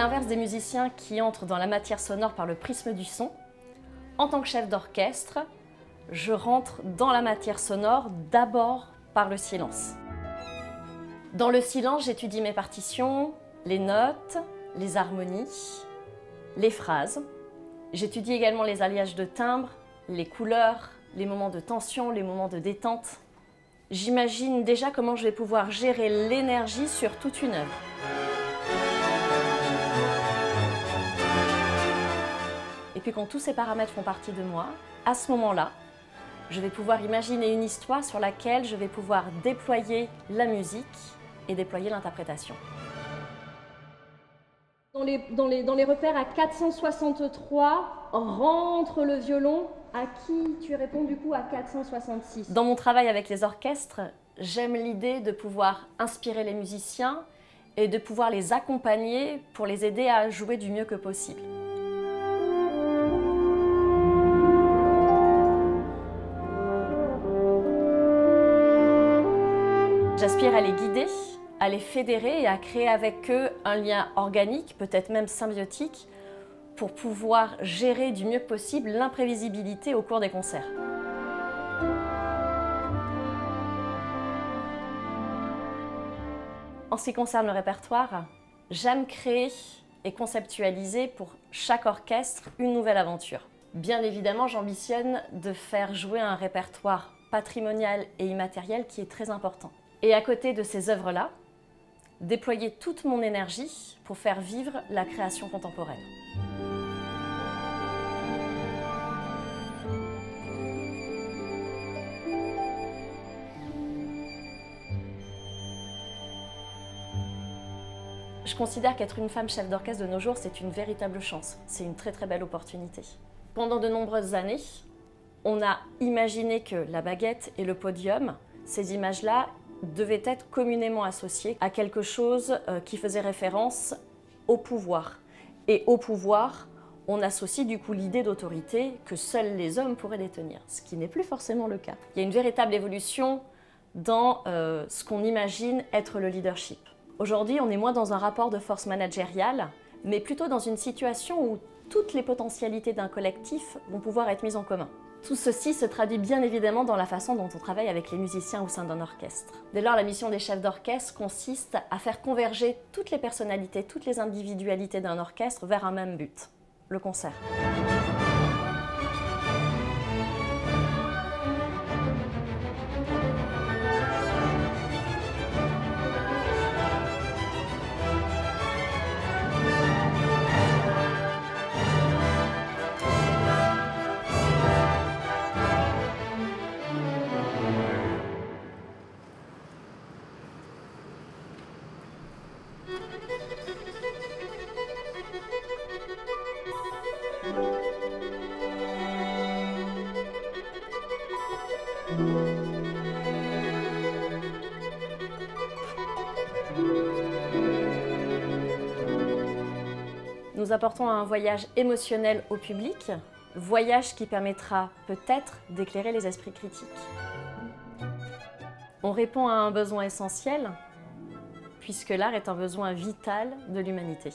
l'inverse des musiciens qui entrent dans la matière sonore par le prisme du son, en tant que chef d'orchestre, je rentre dans la matière sonore d'abord par le silence. Dans le silence, j'étudie mes partitions, les notes, les harmonies, les phrases. J'étudie également les alliages de timbres, les couleurs, les moments de tension, les moments de détente. J'imagine déjà comment je vais pouvoir gérer l'énergie sur toute une œuvre. Et puis quand tous ces paramètres font partie de moi, à ce moment-là, je vais pouvoir imaginer une histoire sur laquelle je vais pouvoir déployer la musique et déployer l'interprétation. Dans les repères à 463, rentre le violon. À qui tu réponds du coup à 466? Dans mon travail avec les orchestres, j'aime l'idée de pouvoir inspirer les musiciens et de pouvoir les accompagner pour les aider à jouer du mieux que possible. J'aspire à les guider, à les fédérer et à créer avec eux un lien organique, peut-être même symbiotique, pour pouvoir gérer du mieux possible l'imprévisibilité au cours des concerts. En ce qui concerne le répertoire, j'aime créer et conceptualiser pour chaque orchestre une nouvelle aventure. Bien évidemment, j'ambitionne de faire jouer un répertoire patrimonial et immatériel qui est très important. Et à côté de ces œuvres-là, déployer toute mon énergie pour faire vivre la création contemporaine. Je considère qu'être une femme chef d'orchestre de nos jours, c'est une véritable chance. C'est une très très belle opportunité. Pendant de nombreuses années, on a imaginé que la baguette et le podium, ces images-là, devaient être communément associées à quelque chose qui faisait référence au pouvoir. Et au pouvoir, on associe du coup l'idée d'autorité que seuls les hommes pourraient détenir, ce qui n'est plus forcément le cas. Il y a une véritable évolution dans ce qu'on imagine être le leadership. Aujourd'hui, on est moins dans un rapport de force managériale, mais plutôt dans une situation où toutes les potentialités d'un collectif vont pouvoir être mises en commun. Tout ceci se traduit bien évidemment dans la façon dont on travaille avec les musiciens au sein d'un orchestre. Dès lors, la mission des chefs d'orchestre consiste à faire converger toutes les personnalités, toutes les individualités d'un orchestre vers un même but, le concert. Nous apportons un voyage émotionnel au public, voyage qui permettra peut-être d'éclairer les esprits critiques. On répond à un besoin essentiel, puisque l'art est un besoin vital de l'humanité.